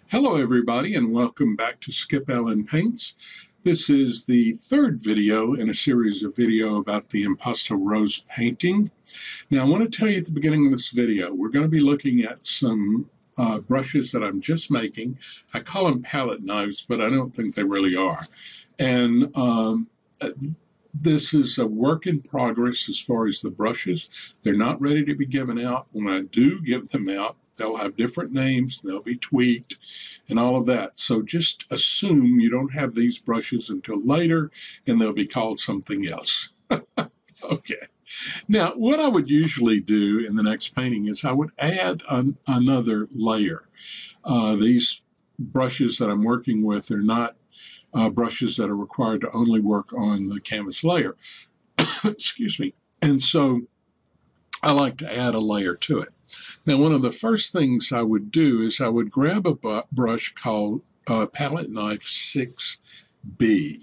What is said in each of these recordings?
Hello everybody and welcome back to Skip Allen Paints. This is the third video in a series of video about the Impasto rose painting. Now I want to tell you at the beginning of this video, we're going to be looking at some brushes that I'm just making. I call them palette knives, but I don't think they really are. And this is a work in progress as far as the brushes. They're not ready to be given out. When I do give them out, they'll have different names, they'll be tweaked, and all of that. So just assume you don't have these brushes until later, and they'll be called something else. Okay. Now, what I would usually do in the next painting is I would add another layer. These brushes that I'm working with are not brushes that are required to only work on the canvas layer. Excuse me. And so I like to add a layer to it. Now, one of the first things I would do is I would grab a brush called Palette Knife 6B.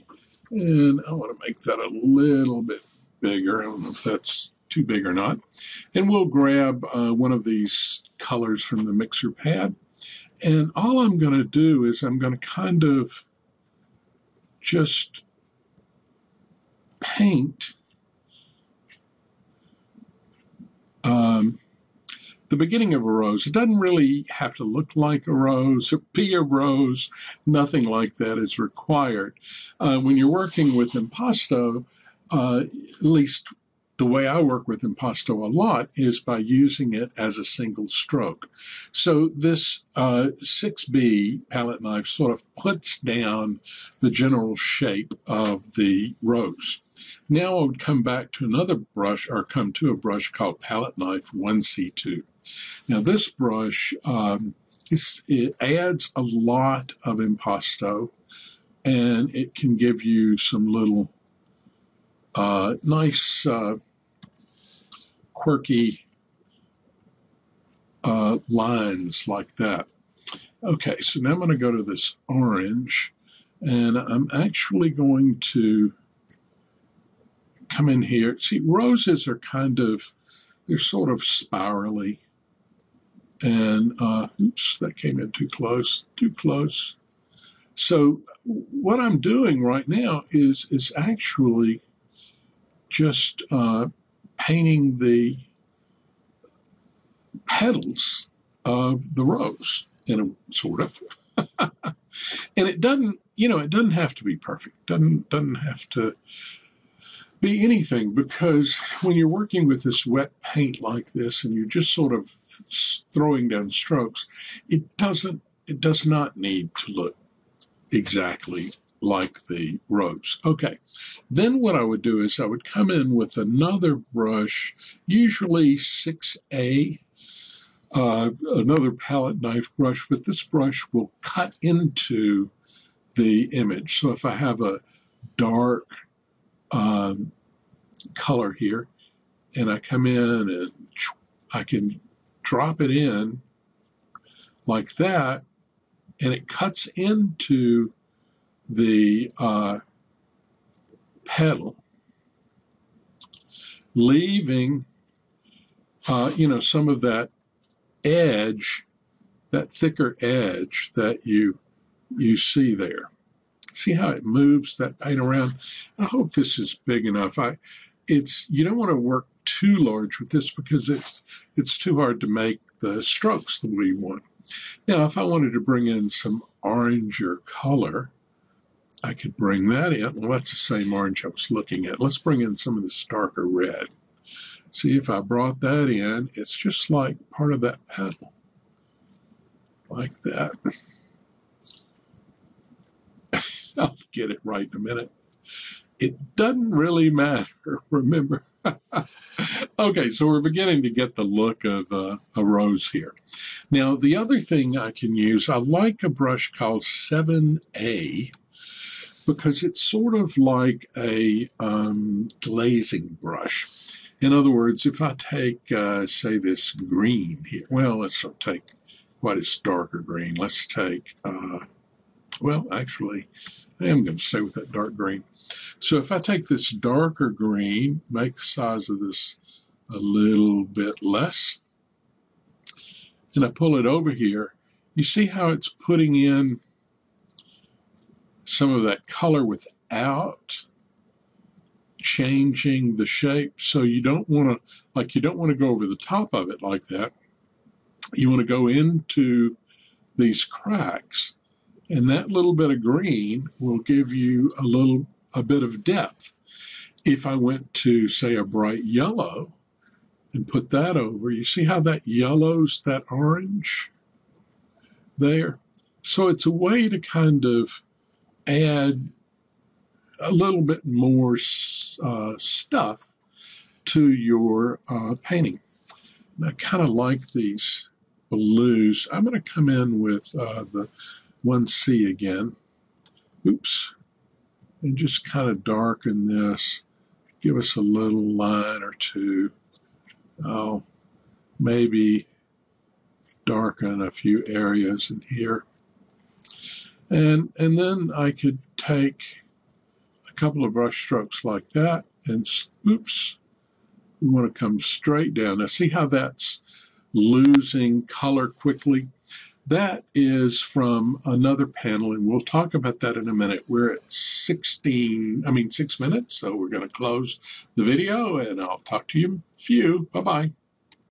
And I want to make that a little bit bigger. I don't know if that's too big or not. And we'll grab one of these colors from the mixer pad. And all I'm going to do is I'm going to kind of just paint the beginning of a rose. It doesn't really have to look like a rose or be a rose. Nothing like that is required. When you're working with impasto, at least the way I work with impasto a lot is by using it as a single stroke. So this 6B palette knife sort of puts down the general shape of the rose. Now I would come back to another brush, or come to a brush called Palette Knife 1C2. Now this brush, it adds a lot of impasto, and it can give you some little nice, quirky lines like that. Okay, so now I'm going to go to this orange, and I'm actually going to come in here. See, roses are they're sort of spirally. And, oops, that came in too close. So what I'm doing right now is actually just painting the petals of the rose, sort of. And it doesn't, it doesn't have to be perfect. Doesn't have to be anything, because when you're working with this wet paint like this and you're just sort of throwing down strokes, it does not need to look exactly like the rose. Okay, then what I would do is I would come in with another brush, usually 6A, another palette knife brush, but this brush will cut into the image. So if I have a dark color here, and I come in and I can drop it in like that, and it cuts into the petal, leaving some of that edge, that thicker edge that you see there. See how it moves that paint around? I hope this is big enough. You don't want to work too large with this because it's too hard to make the strokes the way you want. Now, if I wanted to bring in some oranger color, I could bring that in. Well, that's the same orange I was looking at. Let's bring in some of this darker red. See, if I brought that in, it's just like part of that petal, like that. I'll get it right in a minute. It doesn't really matter, remember. Okay, so we're beginning to get the look of a rose here. Now, the other thing I can use, I like a brush called 7A, because it's sort of like a glazing brush. In other words, if I take, say, this green here, well, let's not take quite as dark a green. Let's take, well, actually, I am going to stay with that dark green. So if I take this darker green, make the size of this a little bit less, and I pull it over here, You see how it's putting in some of that color without changing the shape. So you don't want to go over the top of it like that. You want to go into these cracks, and that little bit of green will give you a bit of depth. If I went to, say, a bright yellow and put that over, you see how that yellows that orange there? So it's a way to kind of add a little bit more stuff to your painting. And I kind of like these blues. I'm going to come in with the 1C again. Oops. And just kind of darken this. Give us a little line or two. Oh, maybe darken a few areas in here. And then I could take a couple of brush strokes like that, and oops, we want to come straight down. Now see how that's losing color quickly? That is from another panel, and we'll talk about that in a minute. We're at 6 minutes, so we're going to close the video, and I'll talk to you in a few. Bye-bye.